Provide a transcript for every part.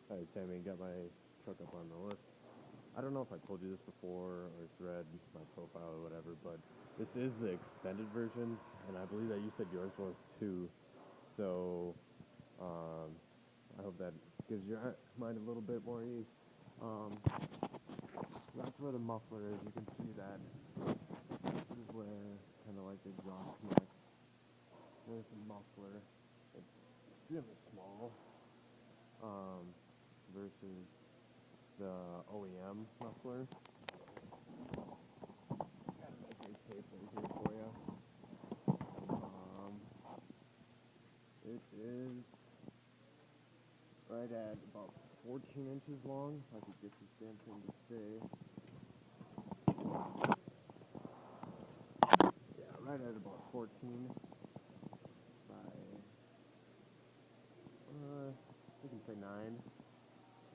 Alright, Sammy, got my truck up on the list. I don't know if I told you this before or it's read my profile or whatever, but this is the extended version, and I believe that you said yours was too. So, I hope that gives your mind a little bit more ease. That's where the muffler is. You can see that. This is where kind of like the exhaust connects. There's the muffler. It's extremely small versus the OEM muffler. Got a measuring tape right here for you. It is right at about 14 inches long. If I could get this damn thing to stay. Yeah, right at about 14 by, we can say 9.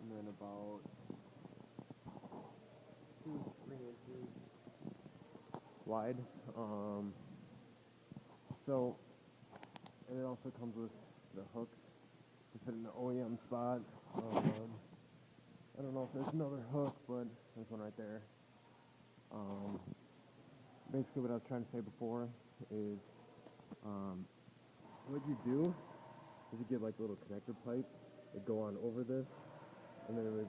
And then about 2-3 inches wide. So, and it also comes with the hooks to fit in the OEM spot. I don't know if there's another hook, but there's one right there. Basically what I was trying to say before is, what you do is you get like a little connector pipe, it go on over this, and then it would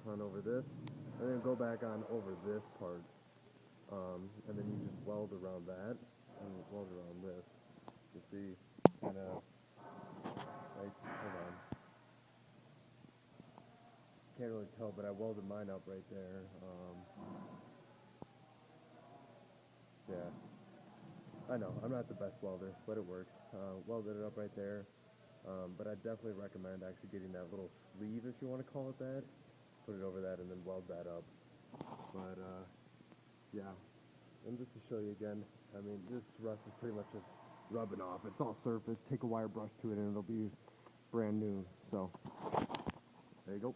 on over this, and then go back on over this part, and then you just weld around that, and weld around this. You see, kind of, like, hold on. Can't really tell, but I welded mine up right there. Yeah. I know, I'm not the best welder, but it works. Welded it up right there. But I definitely recommend actually getting that little sleeve, if you want to call it that. Put it over that and then weld that up. But, yeah. And just to show you again, I mean, this rust is pretty much just rubbing off. It's all surface. Take a wire brush to it and it'll be brand new. So, there you go.